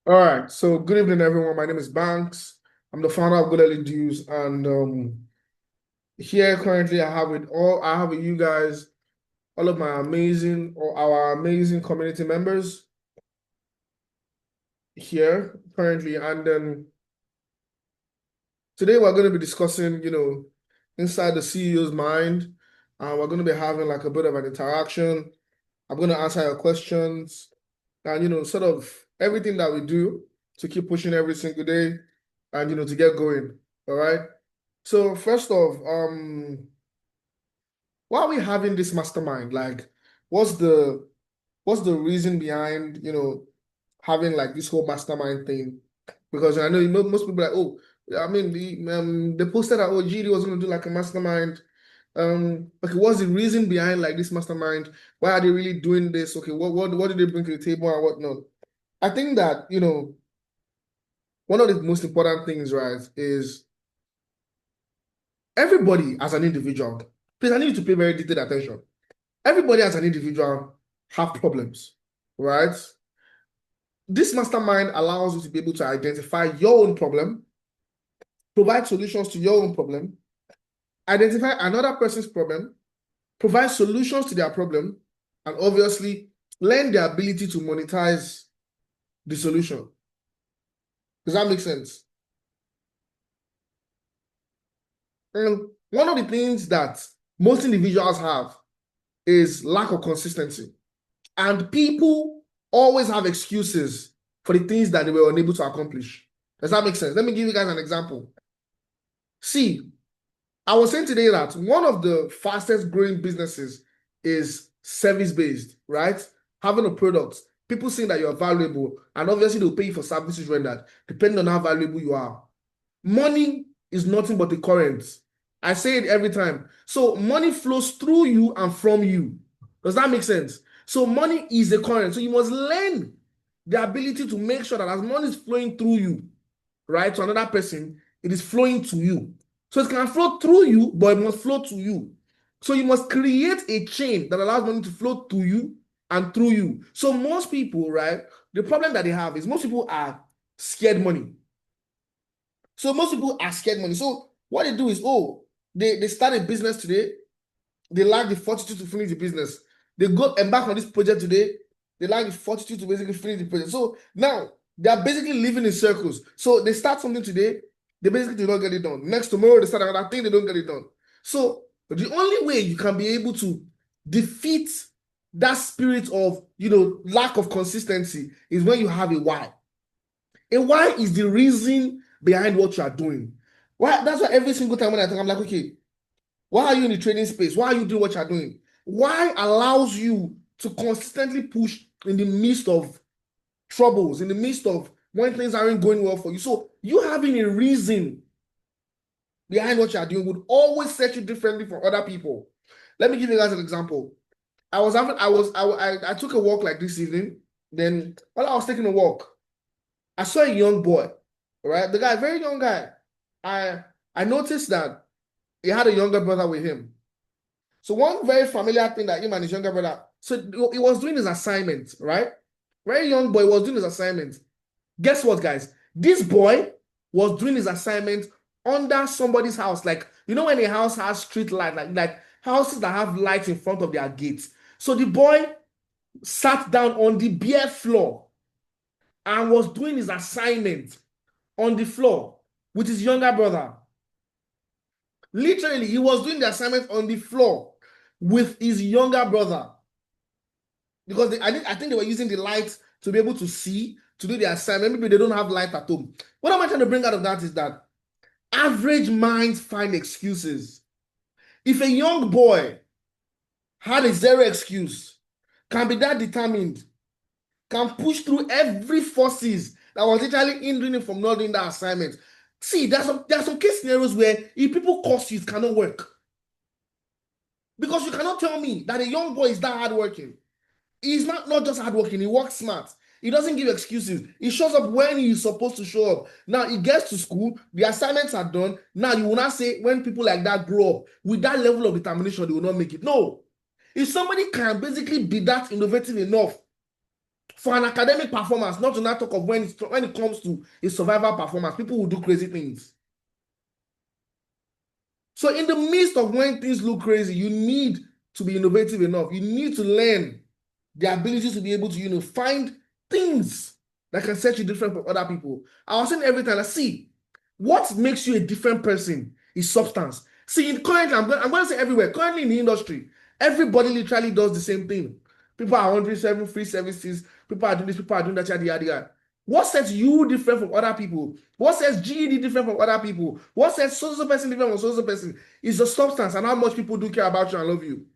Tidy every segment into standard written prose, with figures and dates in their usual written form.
All right, so good evening, everyone. My name is Banks. I'm the founder of Good Early Dues, and here currently I have with you guys all of my amazing or our amazing community members here currently, and then today we're going to be discussing, inside the CEO's mind, and we're going to be having like a bit of an interaction. I'm going to answer your questions, and sort of everything that we do to keep pushing every single day, and to get going. All right. So first off, why are we having this mastermind? Like, what's the what's the reason behind, having like this whole mastermind thing? Because I know most people are like, oh, I mean, they posted that, oh, GD was going to do like a mastermind. Okay, what's the reason behind like this mastermind? Why are they really doing this? Okay, what did they bring to the table and whatnot? I think that, one of the most important things, right, is everybody as an individual, please, I need you to pay very detailed attention. Everybody as an individual have problems, right? This mastermind allows you to be able to identify your own problem, provide solutions to your own problem, identify another person's problem, provide solutions to their problem, and obviously learn the ability to monetize the solution. Does that make sense? And one of the things that most individuals have is lack of consistency. And people always have excuses for the things that they were unable to accomplish. Does that make sense? Let me give you guys an example. See, I was saying today that one of the fastest growing businesses is service-based, right? Having a product, people saying that you're valuable, and obviously they'll pay you for services rendered, depending on how valuable you are. Money is nothing but the current. I say it every time. So money flows through you and from you. Does that make sense? So money is a current. So you must learn the ability to make sure that as money is flowing through you, right, to another person, it is flowing to you. So it can flow through you, but it must flow to you. So you must create a chain that allows money to flow to you and through you. So most people, right, the problem that they have is most people are scared money. So most people are scared money. So what they do is, oh, they start a business today, they lack the fortitude to finish the business. They go embark on this project today, they lack the fortitude to basically finish the project. So now they are basically living in circles. So they start something today, they basically do not get it done. Next tomorrow, they start another thing, they don't get it done. So the only way you can be able to defeat that spirit of lack of consistency is when you have a why. A why is the reason behind what you are doing. Why? That's why every single time when I think, I'm like, okay, why are you in the trading space? Why are you doing what you're doing? Why allows you to consistently push in the midst of troubles, in the midst of when things aren't going well for you? So you having a reason behind what you're doing would always set you differently from other people. Let me give you guys an example. I took a walk like this evening. Then while I was taking a walk, I saw a young boy, right? The guy, very young guy. I noticed that he had a younger brother with him. So one very familiar thing that him and his younger brother, so he was doing his assignment, right? Very young boy was doing his assignment. Guess what, guys? This boy was doing his assignment under somebody's house. Like, when a house has street light, like houses that have lights in front of their gates. So the boy sat down on the bare floor and was doing his assignment on the floor with his younger brother. Literally, he was doing the assignment on the floor with his younger brother because I think they were using the light to be able to see to do the assignment. Maybe they don't have light at home. What am I trying to bring out of that is that average minds find excuses. If a young boy had a zero excuse, can be that determined, can push through every forces that was literally hindering him from not doing that assignment. See, there are some case scenarios where if people curse you, it cannot work. Because you cannot tell me that a young boy is that hardworking. He's not just hardworking, he works smart. He doesn't give excuses. He shows up when he's supposed to show up. Now he gets to school, the assignments are done. Now you will not say when people like that grow up with that level of determination, they will not make it. No. If somebody can basically be that innovative enough For an academic performance, not to not talk of when it comes to a survival performance, people will do crazy things. So in the midst of when things look crazy, you need to be innovative enough. You need to learn the ability to be able to, find things that can set you different from other people. I was saying every time, see, what makes you a different person is substance. See, currently, I'm going to say everywhere, currently in the industry, everybody literally does the same thing. People are ordering free services, people are doing this, people are doing that, yada, yada, yada. What sets you different from other people? What sets GED different from other people? What sets so person different from so person is the substance and how much people do care about you and love you.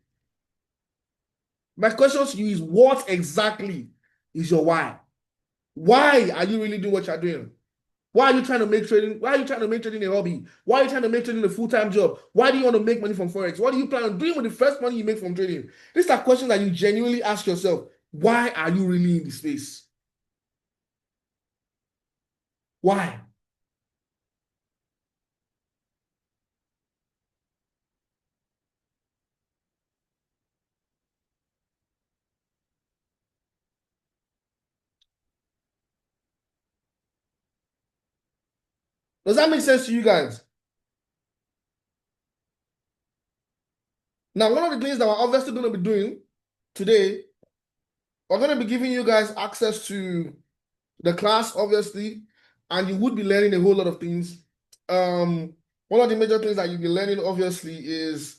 My question to you is, what exactly is your why? Why are you really doing what you're doing? Why are you trying to make trading? Why are you trying to make trading a hobby? Why are you trying to make trading a full-time job? Why do you want to make money from Forex? What do you plan on doing with the first money you make from trading? These are questions that you genuinely ask yourself. Why are you really in this space? Why? Does that make sense to you guys? Now, one of the things that we're obviously going to be doing today, we're going to be giving you guys access to the class, obviously, and you would be learning a whole lot of things. One of the major things that you'll be learning, obviously, is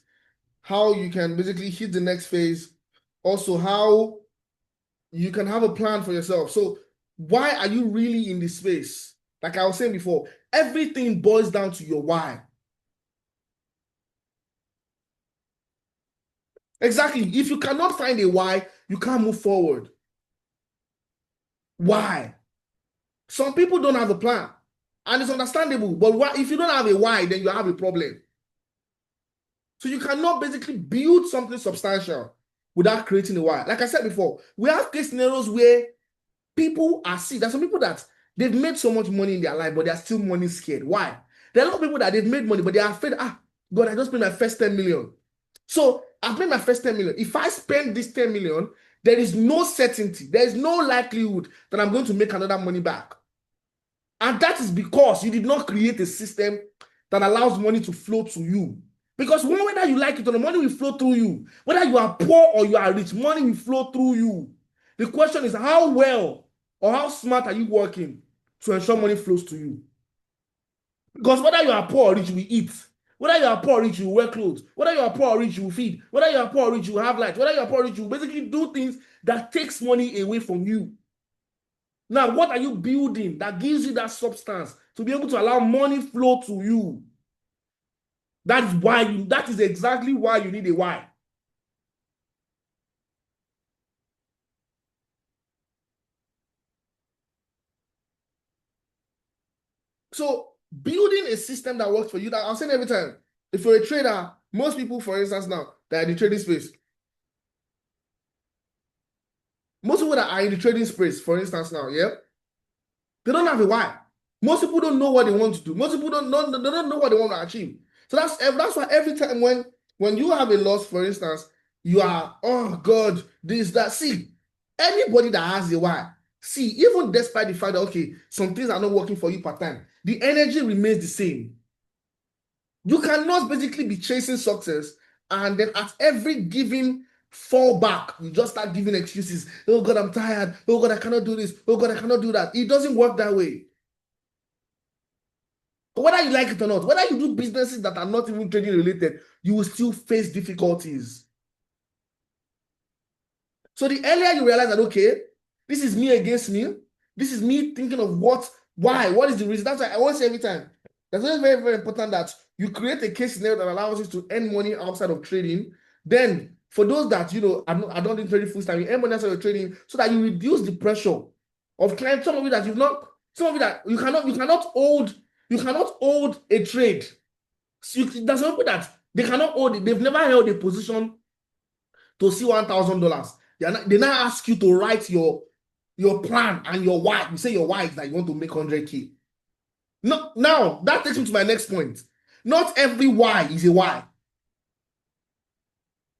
how you can basically hit the next phase. Also, how you can have a plan for yourself. So, why are you really in this space? Like I was saying before, everything boils down to your why. Exactly. If you cannot find a why, you can't move forward. Why? Some people don't have a plan, and it's understandable. But if you don't have a why, then you have a problem. So you cannot basically build something substantial without creating a why. Like I said before, we have case scenarios where people are sick. There's some people that they've made so much money in their life, but they're still money scared. Why? There are a lot of people that they've made money, but they are afraid, God, I just paid my first 10 million. So I paid my first 10 million. If I spend this 10 million, there is no certainty, there is no likelihood that I'm going to make another money back. And that is because you did not create a system that allows money to flow to you. Because whether you like it or not, money will flow through you. Whether you are poor or you are rich, money will flow through you. The question is, how well or how smart are you working to ensure money flows to you? Because whether you are poor or rich, you will eat. Whether you are poor or rich, you will wear clothes. Whether you are poor or rich, you will feed. Whether you are poor or rich, you will have light. Whether you are poor or rich, you will basically do things that takes money away from you. Now, what are you building that gives you that substance to be able to allow money flow to you? That is exactly why you need a why. So building a system that works for you, that I'm saying every time, if you're a trader, most people, for instance, now that are in the trading space, most people that are in the trading space, for instance, now, yeah, they don't have a why. Most people don't know what they want to do. Most people don't know what they want to achieve. So that's why every time when you have a loss, for instance, you are, oh God, this, that. See, anybody that has a why, see, even despite the fact that, okay, some things are not working for you part-time, the energy remains the same. You cannot basically be chasing success and then at every given fallback, you just start giving excuses. Oh God, I'm tired. Oh God, I cannot do this. Oh God, I cannot do that. It doesn't work that way. Whether you like it or not, whether you do businesses that are not even trading related, you will still face difficulties. So the earlier you realize that, okay, this is me against me, this is me thinking of what is the reason? That's why I always say every time, that's always very, very important that you create a case scenario that allows you to earn money outside of trading. Then for those that, are not in trading full time, you earn money outside of trading so that you reduce the pressure of clients. Some of you that you cannot hold a trade. So there's some people that they cannot hold it. They've never held a position to see $1,000. They now ask you to write your plan and your why. You say your why is that you want to make 100K. No, now that takes me to my next point. Not every why is a why.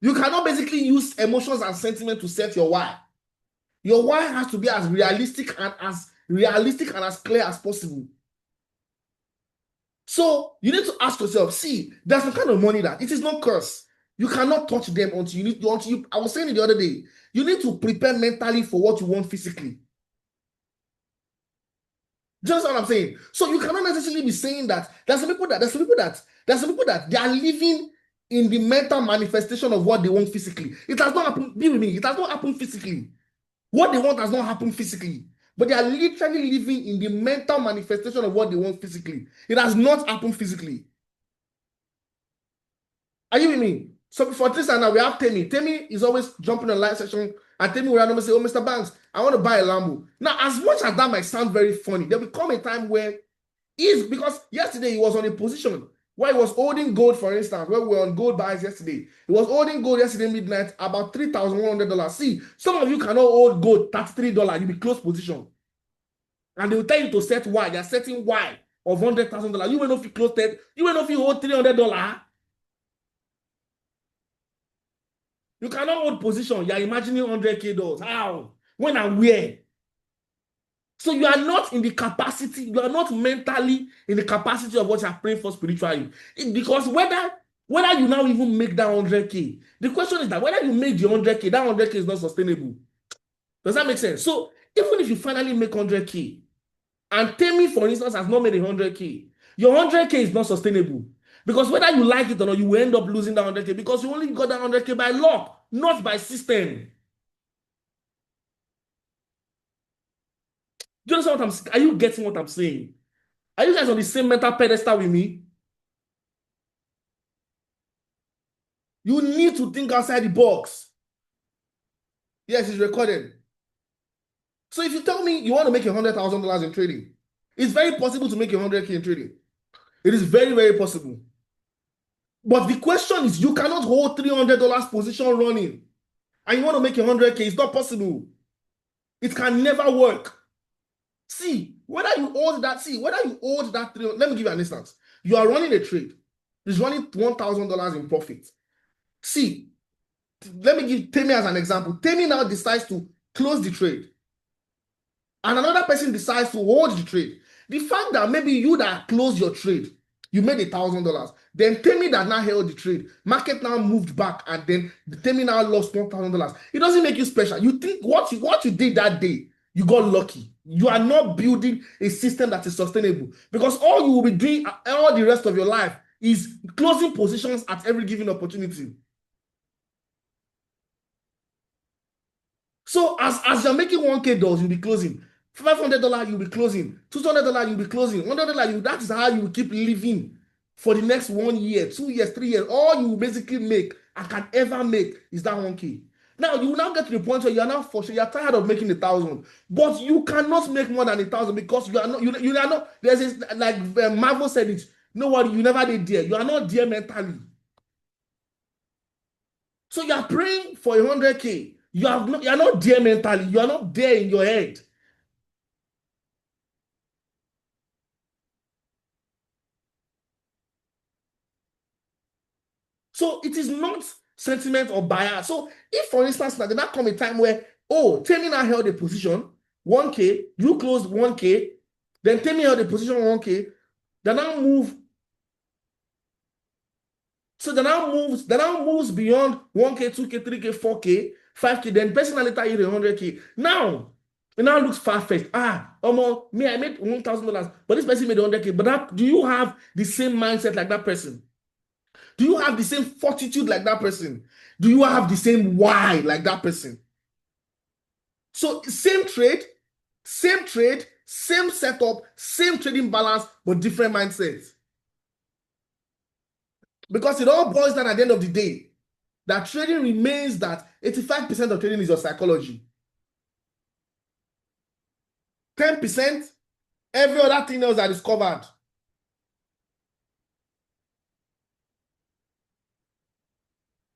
You cannot basically use emotions and sentiment to set your why. Your why has to be as realistic and as clear as possible. So you need to ask yourself, see, there's some kind of money that it is not curse. You cannot touch them until I was saying it the other day, you need to prepare mentally for what you want physically. Do you understand what I'm saying? So you cannot necessarily be saying that there's some people that they are living in the mental manifestation of what they want physically. It has not happened. Be with me. It has not happened physically. What they want has not happened physically. But they are literally living in the mental manifestation of what they want physically. It has not happened physically. Are you with me? So for this and now we have Temi. Temi is always jumping on live session, and Temi will randomly say, "Oh, Mr. Banks, I want to buy a Lambo." Now, as much as that might sound very funny, there will come a time where because yesterday he was on a position where he was holding gold, for instance, where we were on gold buys yesterday. He was holding gold yesterday midnight about $3,100. See, some of you cannot hold gold $33. You'll be close position. And they will tell you to set Y. They're setting Y of $100,000. You will not if you close that. You will not if you hold $300. You cannot hold position. You're imagining $100K. How? When and where? So you are not in the capacity, you are not mentally in the capacity of what you are praying for spiritually. Because whether you now even make that 100K, the question is that whether you make the 100K, that 100K is not sustainable. Does that make sense? So even if you finally make 100K, and Temi, for instance, has not made 100K, your 100K is not sustainable. Because whether you like it or not, you will end up losing that 100K because you only got that 100K by luck, not by system. Do you understand what I'm saying? Are you getting what I'm saying? Are you guys on the same mental pedestal with me? You need to think outside the box. Yes, it's recorded. So if you tell me you want to make $100,000 in trading, it's very possible to make 100K in trading. It is very, very possible. But the question is, you cannot hold $300 position running and you want to make 100K. It's not possible. It can never work. See, whether you hold that 300, let me give you an instance. You are running a trade. It's running $1,000 in profit. See, let me give Temi as an example. Temi now decides to close the trade, and another person decides to hold the trade. The fact that maybe you that closed your trade, you made $1,000. Then Temi that now held the trade, market now moved back, and then Temi now lost $1,000. It doesn't make you special. You think what you did that day, you got lucky. You are not building a system that is sustainable, because all you will be doing all the rest of your life is closing positions at every given opportunity. So as you're making $1K, you'll be closing. $500, you'll be closing. $200, you'll be closing. $100, that is how you will keep living for the next 1 year, 2 years, 3 years. All you will basically make, I can ever make, is that $1K. Now you will now get to the point where you are now for sure you are tired of making 1,000, but you cannot make more than 1,000 because you are not. There's this, like Marvel said it. No worry, you never did there. You are not there mentally. So you are praying for 100K. You are not there mentally. You are not there in your head. So it is not sentiment or bias. So if, for instance, now there might come a time where, Temi now held a position 1K, you closed 1K, then Temi held a position 1K, they now move. So they now moves beyond 1K, 2K, 3K, 4K, 5K. Then personally later hit 100K. Now it now looks far-fetched. Me, I made $1,000, but this person made 100K. But do you have the same mindset like that person? Do you have the same fortitude like that person? Do you have the same why like that person? So same trade, same setup, same trading balance, but different mindsets. Because it all boils down at the end of the day that trading remains that 85% of trading is your psychology. 10%, every other thing else that is covered.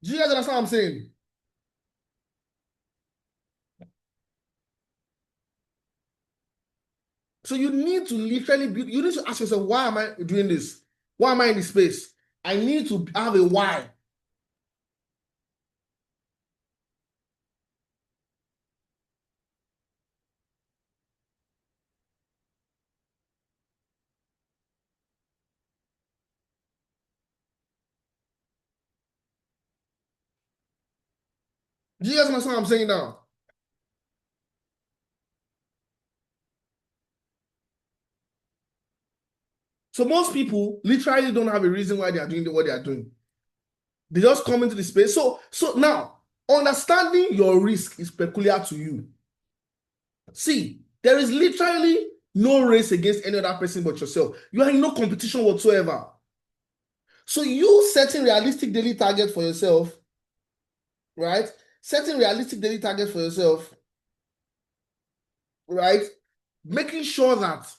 Do you guys understand what I'm saying? So you need to literally you need to ask yourself, why am I doing this? Why am I in this space? I need to have a why. Do you guys understand what I'm saying now? So most people literally don't have a reason why they are doing what they are doing. They just come into the space. So now, understanding your risk is peculiar to you. See, there is literally no race against any other person but yourself. You are in no competition whatsoever. So you setting realistic daily targets for yourself, right? Setting realistic daily targets for yourself, right? Making sure that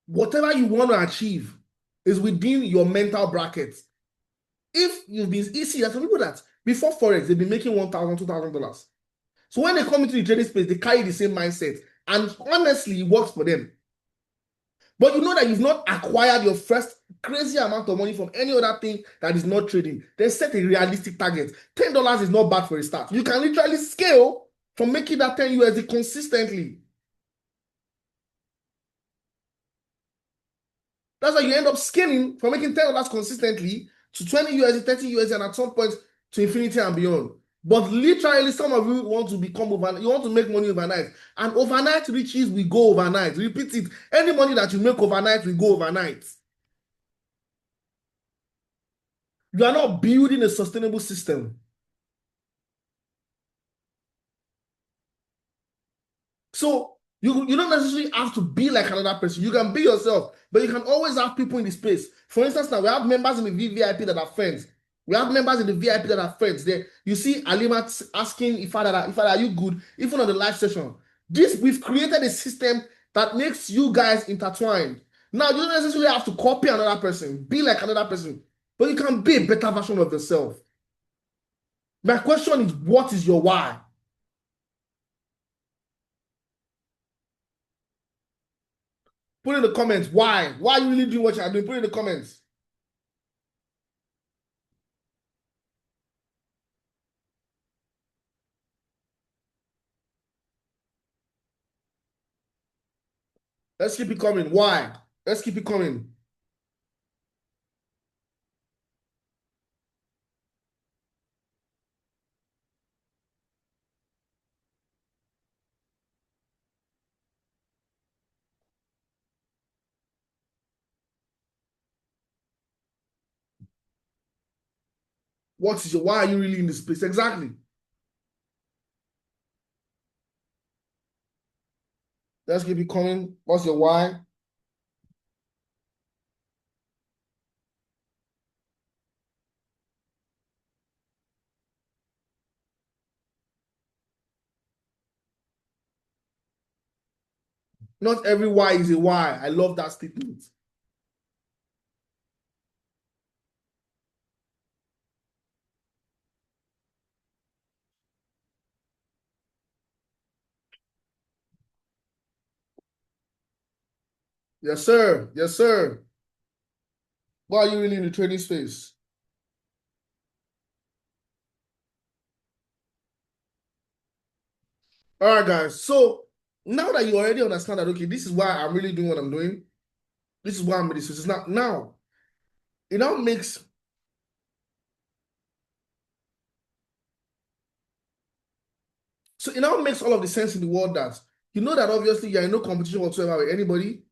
whatever you want to achieve is within your mental bracket. If you've been, you see, there's some people that before Forex, they've been making $1,000, $2,000. So when they come into the trading space, they carry the same mindset. And honestly, it works for them. But you know that you've not acquired your first crazy amount of money from any other thing that is not trading. Then set a realistic target. $10 is not bad for a start. You can literally scale from making that 10 USD consistently. That's why you end up scaling from making $10 consistently to 20 USD, 30 USD, and at some point to infinity and beyond. But literally, some of you want to become overnight. You want to make money overnight. And overnight riches will go overnight. Repeat it. Any money that you make overnight will go overnight. You are not building a sustainable system. So you don't necessarily have to be like another person. You can be yourself, but you can always have people in the space. For instance, now we have members in the VVIP that are friends. We have members in the VIP that are friends. There, you see Alimat asking if are you good, even on the live session. This we've created a system that makes you guys intertwined. Now you don't necessarily have to copy another person, be like another person, but you can be a better version of yourself. My question is, what is your why? Put in the comments why. Why are you really doing what you're doing? Put in the comments. Let's keep it coming. Why? Let's keep it coming. What is your why? Are you really in this place? Exactly. Let's keep it coming. What's your why? Not every why is a why. I love that statement. Yes, sir. Yes, sir. Why are you really in the trading space? All right, guys. So now that you already understand that, okay, this is why I'm really doing what I'm doing. This is why I'm in this. This is now. It now makes it now makes all of the sense in the world that you know that obviously you're in no competition whatsoever with anybody.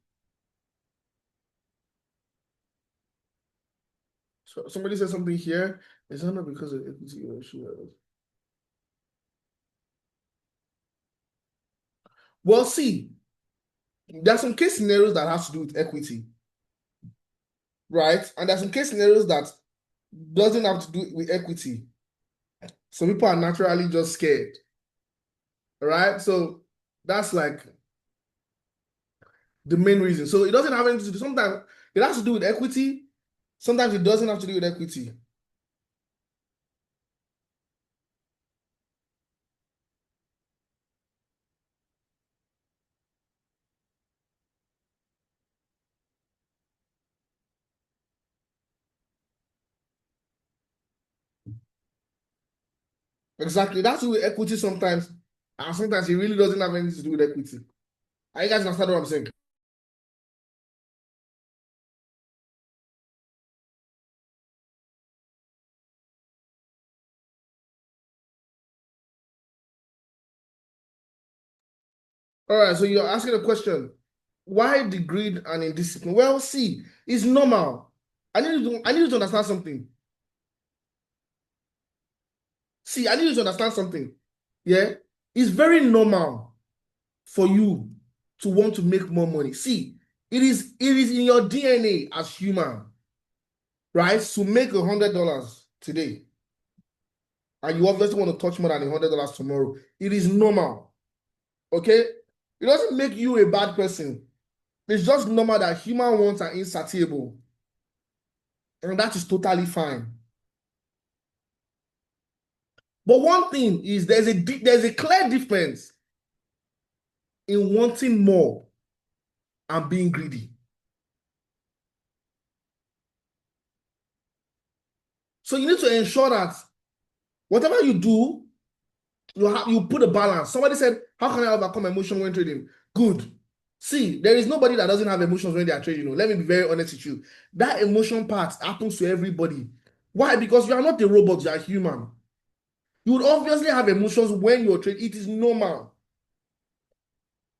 So somebody said something here. It's not because of equity issue. Well, see, there are some case scenarios that have to do with equity, right? And there are some case scenarios that doesn't have to do with equity. Some people are naturally just scared, right? So that's like the main reason. So it doesn't have anything to do. Sometimes it has to do with equity. Sometimes it doesn't have to do with equity. Exactly. That's with equity sometimes. And sometimes it really doesn't have anything to do with equity. Are you guys understand what I'm saying? All right, so you're asking a question. Why the greed and indiscipline? Well, see, it's normal. I need you to understand something. See, I need you to understand something. Yeah, it's very normal for you to want to make more money. See, it is in your DNA as human, right? To make $100 today, and you obviously want to touch more than $100 tomorrow. It is normal, okay? It doesn't make you a bad person. It's just normal that human wants are insatiable, and that is totally fine. But one thing is there's a clear difference in wanting more and being greedy. So you need to ensure that whatever you do, you put a balance. Somebody said, "How can I overcome emotion when trading?" Good. See, there is nobody that doesn't have emotions when they are trading. Let me be very honest with you. That emotion part happens to everybody. Why? Because you are not a robot, you are human. You would obviously have emotions when you're trading. It is normal.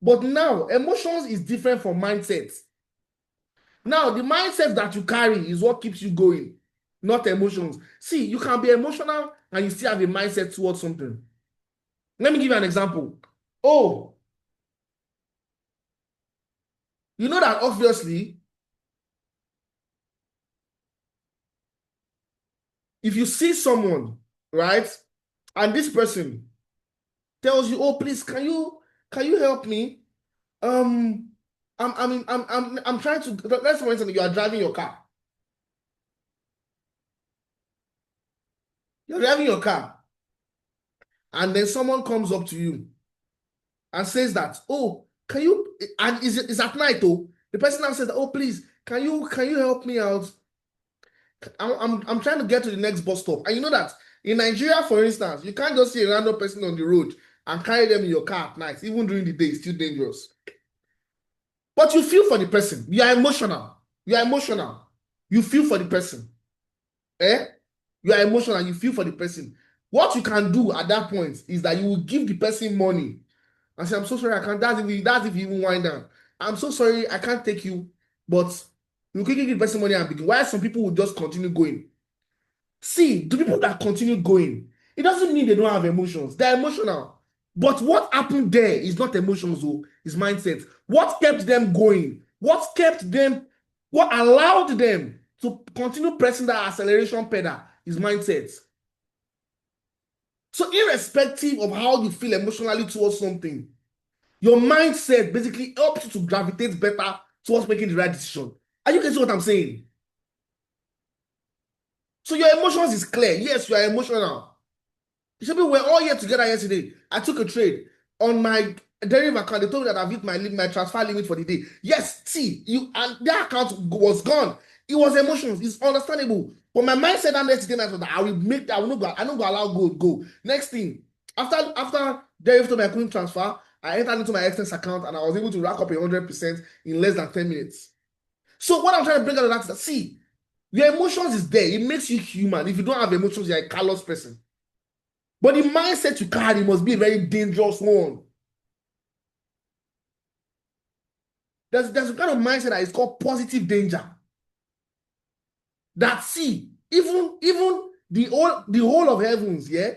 But now, emotions is different from mindsets. Now, the mindset that you carry is what keeps you going, not emotions. See, you can be emotional and you still have a mindset towards something. Let me give you an example. Oh, you know that obviously, if you see someone, right, and this person tells you, "Oh, please, can you help me? Um, I'm trying to." Let's for instance, you are driving your car. You're driving your car, and then someone comes up to you and says that, "Oh, can you?" And it's at night, oh. The person now says, "Oh, please, can you help me out? I'm trying to get to the next bus stop." And you know that in Nigeria, for instance, you can't just see a random person on the road and carry them in your car at night. Even during the day, it's still dangerous. But you feel for the person. You are emotional. You are emotional. You feel for the person. Eh? You are emotional. You feel for the person. What you can do at that point is that you will give the person money and say, "I'm so sorry, I can't." That's if you even wind down. "I'm so sorry, I can't take you." But you quickly give the person money and begin. Why some people will just continue going. See, the people that continue going, it doesn't mean they don't have emotions. They're emotional. But what happened there is not emotions, though, it's mindset. What kept them going? What allowed them to continue pressing that acceleration pedal is mindset. So, irrespective of how you feel emotionally towards something, your mindset basically helps you to gravitate better towards making the right decision. Are you getting what I'm saying? So, your emotions is clear. Yes, you are emotional. We're all here together yesterday. I took a trade on my derivative account. They told me that I've hit my transfer limit for the day. Yes, see, you and their account was gone. It was emotions. It's understandable. But my mindset and yesterday night was that I will not go, I don't go allow gold go. Next thing, after derivative told me I couldn't transfer, I entered into my expense account and I was able to rack up 100% in less than 10 minutes. So what I'm trying to bring out of that is that see, your emotions is there. It makes you human. If you don't have emotions, you're a callous person. But the mindset you carry must be a very dangerous one. There's a kind of mindset that is called positive danger. That see, even the whole of heavens, yeah.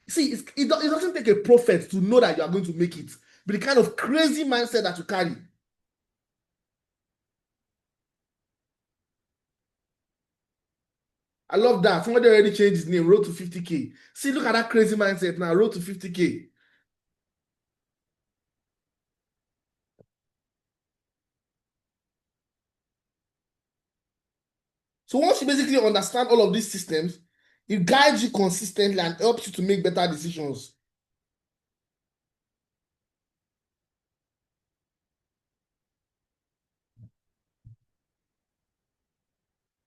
See, it doesn't take a prophet to know that you are going to make it. But the kind of crazy mindset that you carry. I love that. Somebody already changed his name, road to 50K. See, look at that crazy mindset now, road to 50K. So once you basically understand all of these systems, it guides you consistently and helps you to make better decisions.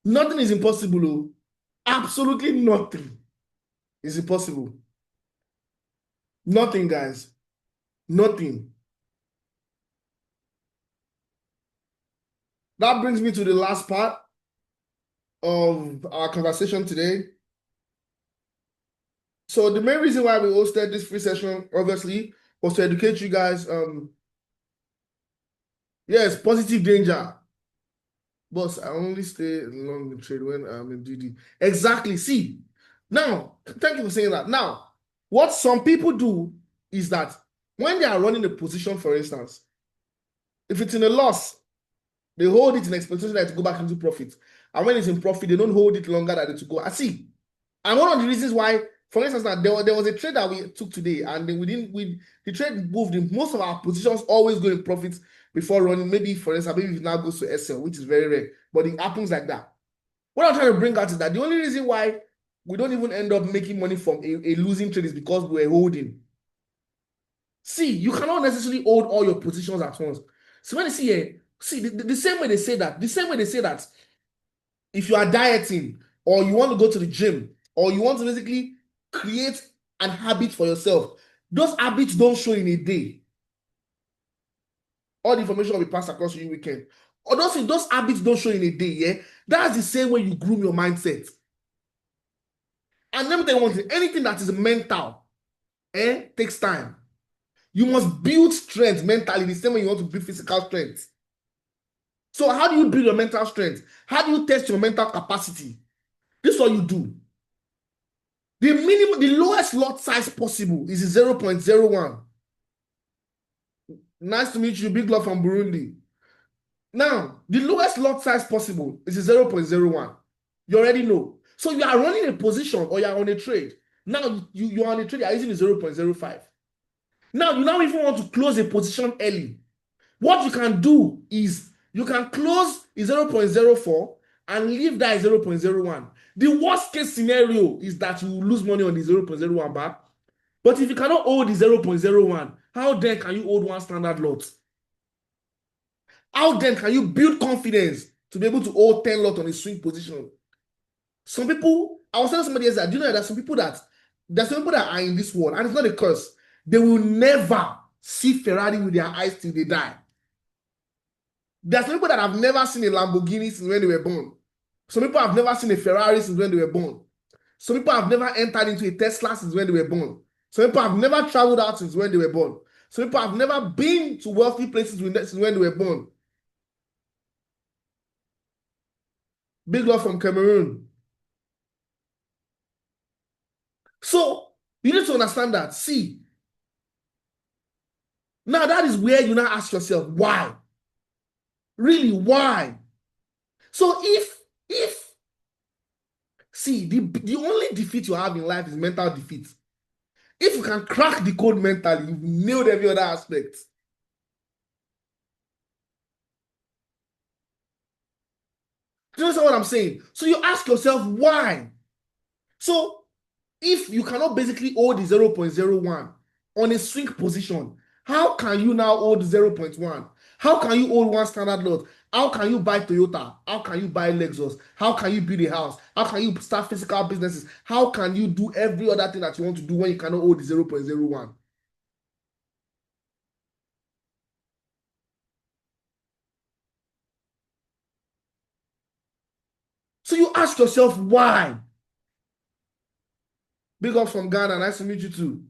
Nothing is impossible. Oh. Absolutely nothing is impossible. Nothing, guys. Nothing. That brings me to the last part of our conversation today. So the main reason why we hosted this free session, obviously, was to educate you guys Yes, positive danger. Boss, I only stay long in trade when I'm in DD. Exactly. See, now, thank you for saying that. Now, what some people do is that when they are running a position, for instance, if it's in a loss, they hold it in expectation that it go back into profit. And when it's in profit, they don't hold it longer than it to go. I see. And one of the reasons why, for instance, that there was a trade that we took today, and then the trade moved in. Most of our positions always go in profit before running. Maybe, for instance, maybe it now goes to SL, which is very rare, but it happens like that. What I'm trying to bring out is that the only reason why we don't even end up making money from a losing trade is because we're holding. See, you cannot necessarily hold all your positions at once. So when you see here, see the same way they say that, if you are dieting or you want to go to the gym or you want to basically create an habit for yourself, those habits don't show in a day. All the information will be passed across to you weekend. Or those habits don't show in a day, yeah? That's the same way you groom your mindset. And let me tell you one thing, anything that is mental, takes time. You must build strength mentally the same way you want to build physical strength. So how do you build your mental strength? How do you test your mental capacity? This is what you do. The lowest lot size possible is 0.01. Nice to meet you, big love from Burundi. Now, the lowest lot size possible is 0.01. You already know. So you are running a position or you are on a trade. Now you are on a trade, you are using 0.05. Now you now even want to close a position early. What you can do is you can close 0.04 and leave that 0.01. The worst case scenario is that you lose money on the 0.01 back. But if you cannot hold the 0.01, how then can you hold one standard lot? How then can you build confidence to be able to hold 10 lot on a swing position? Some people, I was telling somebody else that, do you know that there's some people that are in this world, and it's not a curse, they will never see Ferrari with their eyes till they die. There's some people that have never seen a Lamborghini since when they were born. Some people have never seen a Ferrari since when they were born. Some people have never entered into a Tesla since when they were born. Some people have never traveled out since when they were born. Some people have never been to wealthy places since when they were born. Big love from Cameroon. So you need to understand that. See, now that is where you now ask yourself, why? Really, why? So if see, the only defeat you have in life is mental defeat. If you can crack the code mentally, you've nailed every other aspect. Do you understand what I'm saying? So you ask yourself, why? So if you cannot basically hold the 0.01 on a swing position, how can you now hold 0.1? How can you hold one standard lot? How can you buy Toyota? How can you buy Lexus? How can you build a house? How can you start physical businesses? How can you do every other thing that you want to do when you cannot hold the 0.01? So you ask yourself, why? Big up from Ghana. Nice to meet you too.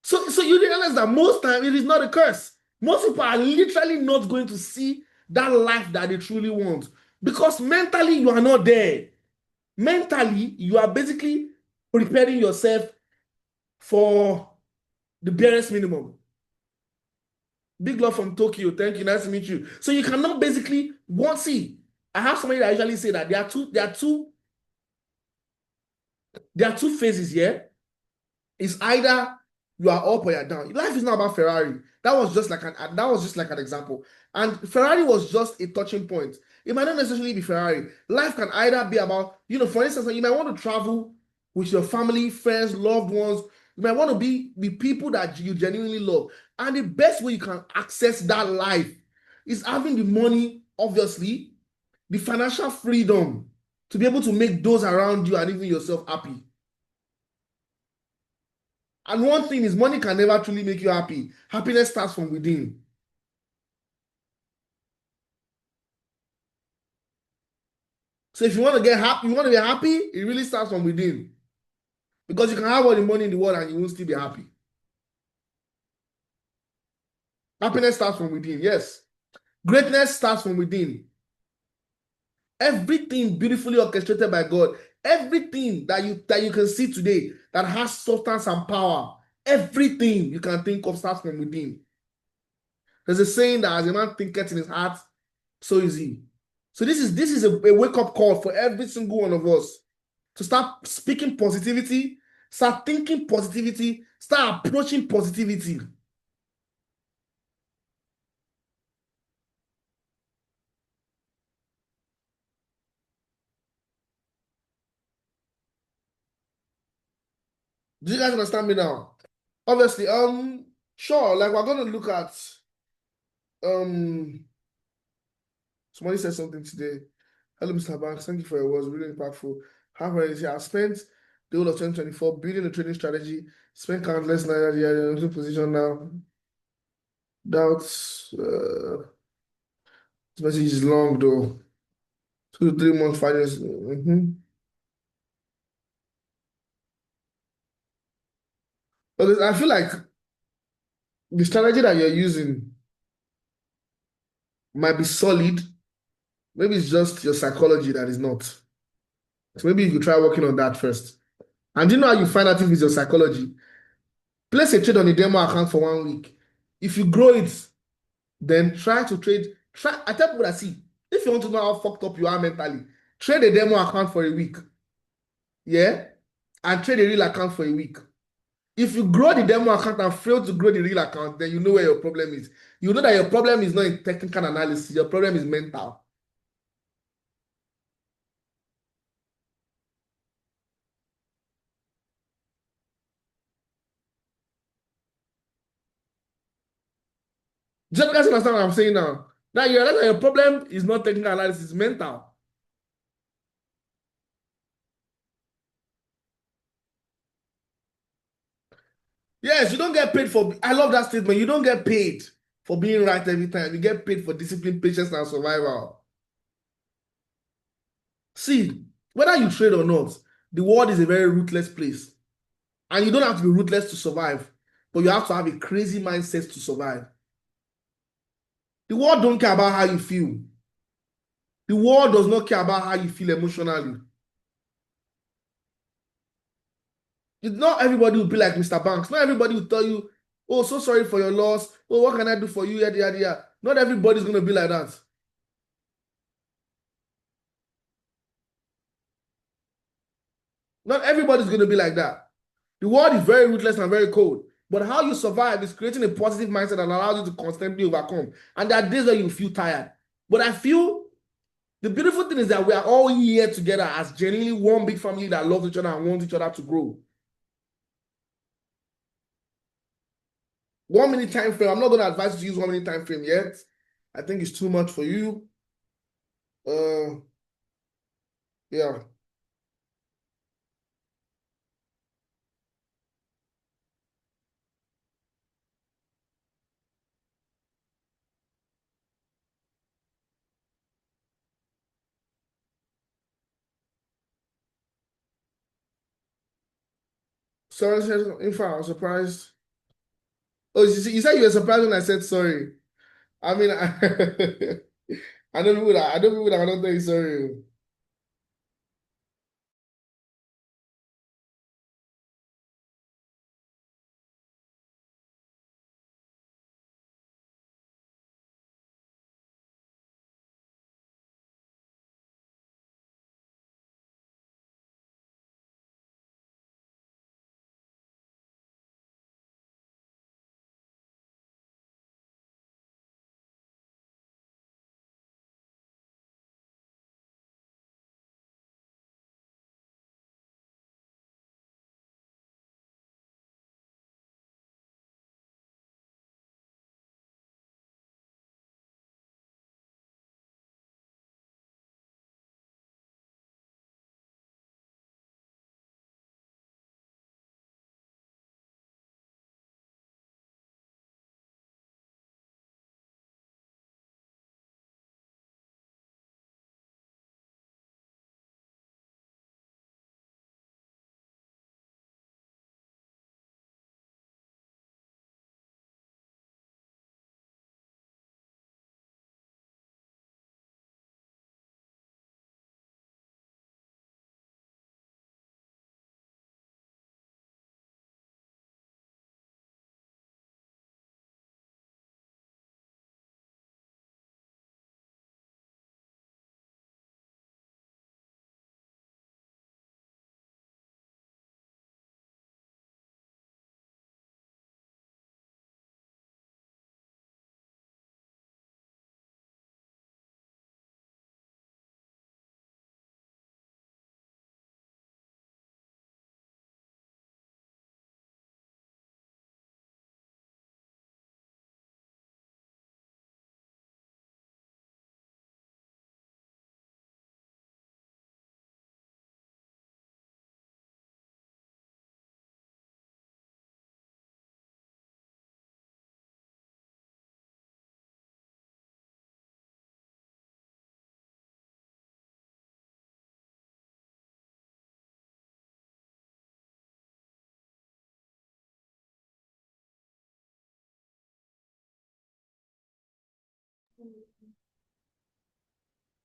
So you realize that most time it is not a curse. Most people are literally not going to see that life that they truly want because mentally you are not there. Mentally, you are basically preparing yourself for the barest minimum. Big love from Tokyo. Thank you. Nice to meet you. So you cannot basically see. I have somebody that usually say that there are two phases here. It's either you are up or you're down. Life is not about Ferrari. That was just like an example. And Ferrari was just a touching point. It might not necessarily be Ferrari. Life can either be about, for instance, you might want to travel with your family, friends, loved ones. You might want to be people that you genuinely love. And the best way you can access that life is having the money, obviously, the financial freedom to be able to make those around you and even yourself happy. And one thing is, money can never truly make you happy. Happiness starts from within. So if you want to get happy, you want to be happy, it really starts from within. Because you can have all the money in the world and you won't still be happy. Happiness starts from within. Yes. Greatness starts from within. Everything beautifully orchestrated by God, everything that you can see today that has substance and power, everything you can think of starts from within. There's a saying that as a man thinketh in his heart, so is he. So this is a wake-up call for every single one of us to start speaking positivity, start thinking positivity, start approaching positivity. Do you guys understand me now? Obviously, sure, like we're gonna look at um somebody said something today. Hello, Mr. Banks. Thank you for your words. Really impactful. However, I've spent the whole of 2024 building a trading strategy, spent countless nights in a position now. Doubts. This message is long though. 2 to 3 months finance. But I feel like the strategy that you're using might be solid. Maybe it's just your psychology that is not. So maybe you could try working on that first. And do you know how you find out if it's your psychology? Place a trade on a demo account for 1 week. If you grow it, then try to trade. Try. I tell people that see, if you want to know how fucked up you are mentally, trade a demo account for a week. Yeah, and trade a real account for a week. If you grow the demo account and fail to grow the real account, then you know where your problem is. You know that your problem is not in technical analysis, your problem is mental. Just guys understand what I'm saying now. Now you realize that your problem is not technical analysis, it's mental. Yes, you don't get paid for. I love that statement. You don't get paid for being right every time. You get paid for discipline, patience, and survival. See, whether you trade or not, the world is a very ruthless place. And you don't have to be ruthless to survive, but you have to have a crazy mindset to survive. The world don't care about how you feel. The world does not care about how you feel emotionally. Not everybody will be like Mr. Banks. Not everybody will tell you, oh, so sorry for your loss. Oh, what can I do for you? Yada, yada, yada. Not everybody's going to be like that. Not everybody's going to be like that. The world is very ruthless and very cold. But how you survive is creating a positive mindset that allows you to constantly overcome. And there are days where you feel tired. But I feel the beautiful thing is that we are all here together as genuinely one big family that loves each other and wants each other to grow. 1 minute time frame. I'm not going to advise you to use 1 minute time frame yet. I think it's too much for you. Yeah. Sorry, in fact, I was surprised. Oh, you said you were surprised when I said sorry. I mean, I don't know you sorry.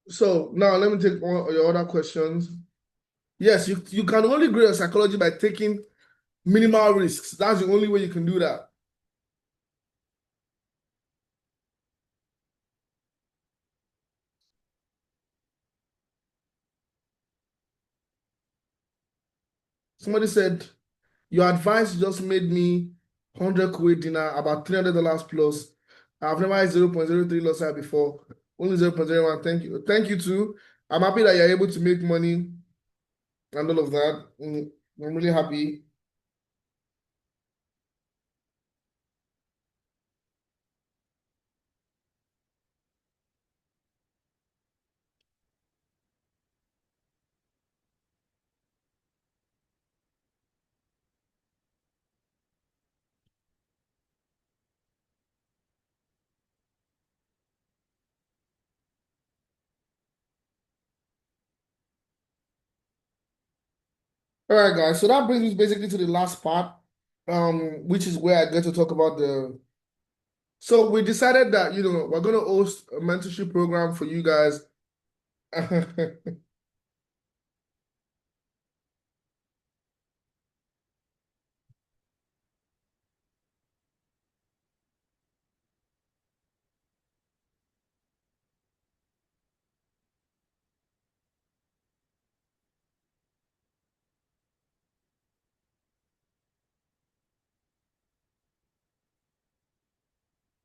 So now let me take your other questions. Yes, you can only grow your psychology by taking minimal risks. That's the only way you can do that. Somebody said, your advice just made me 100 quid dinner, about $300 plus. I've never had 0.03 loss before, only 0.01. Thank you. Thank you too. I'm happy that you're able to make money and all of that. I'm really happy. All right, guys. So that brings me basically to the last part, which is where I get to talk about the. So we decided that we're gonna host a mentorship program for you guys.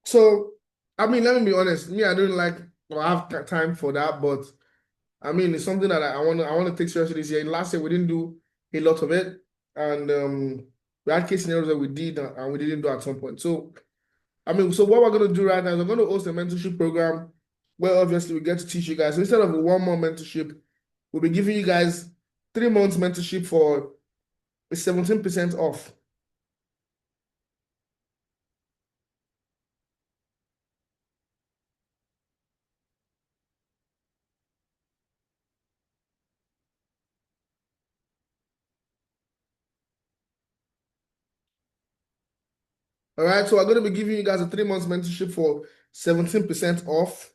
So, I mean, let me be honest. Me, I don't like or have time for that, but I mean, it's something that I want to take seriously this year. Last year we didn't do a lot of it, and we had case scenarios that we did and we didn't do at some point. So, I mean, so what we're gonna do right now is we're gonna host a mentorship program where obviously we get to teach you guys. So instead of a 1 month mentorship, we'll be giving you guys 3 months mentorship for 17% off. All right, so we're going to be giving you guys a 3 months mentorship for 17% off.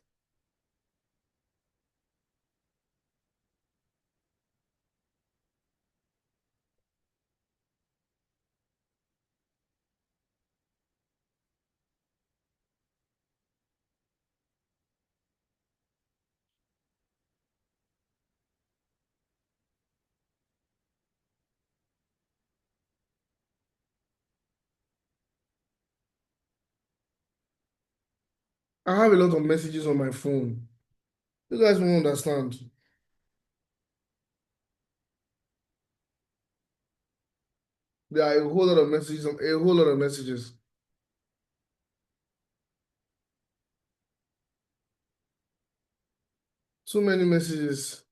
I have a lot of messages on my phone. You guys won't understand. There are a whole lot of messages, a whole lot of messages. Too many messages.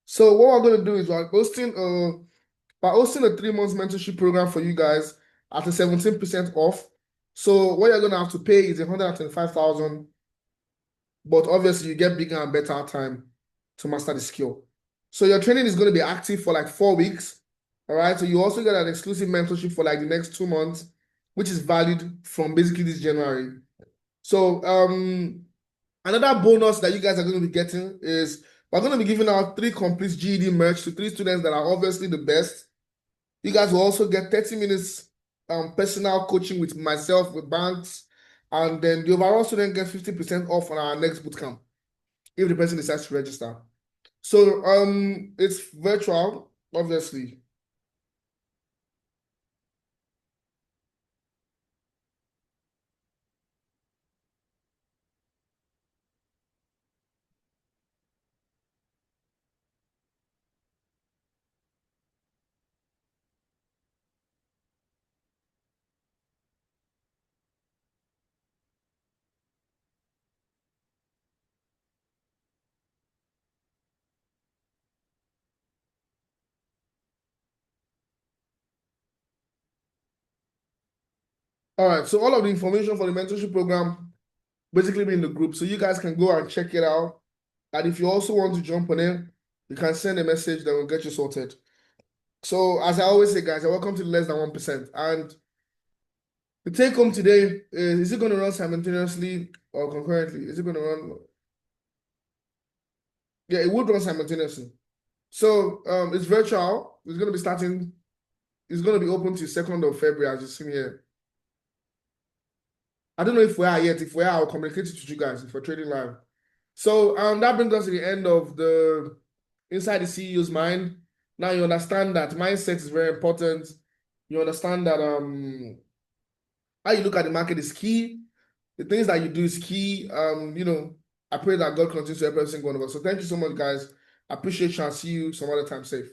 So what we're going to do is we're hosting a 3 months mentorship program for you guys at a 17% off. So what you're going to have to pay is 125,000, but obviously you get bigger and better time to master the skill. So your training is going to be active for like 4 weeks. All right. So you also get an exclusive mentorship for like the next 2 months, which is valid from basically this January. So another bonus that you guys are going to be getting is we're going to be giving out 3 complete GED merch to 3 students that are obviously the best. You guys will also get 30 minutes personal coaching with myself, with Banks, and then the overall student gets 50% off on our next bootcamp if the person decides to register. So it's virtual, obviously. All right, so all of the information for the mentorship program basically be in the group. So you guys can go and check it out. And if you also want to jump on it, you can send a message that will get you sorted. So as I always say, guys, you're welcome to less than 1%. And The take home today is it going to run simultaneously or concurrently? Is it going to run? Yeah, it would run simultaneously. So it's virtual. It's going to be starting. It's going to be open to 2nd of February, as you see here. I don't know if we are yet. If we are, I'll communicate it to you guys if we're trading live. So that brings us to the end of the Inside the CEO's Mind. Now you understand that mindset is very important. You understand that how you look at the market is key. The things that you do is key. I pray that God continues to help every single one of us. So thank you so much, guys. I appreciate you. I'll see you some other time safe.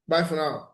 Bye for now.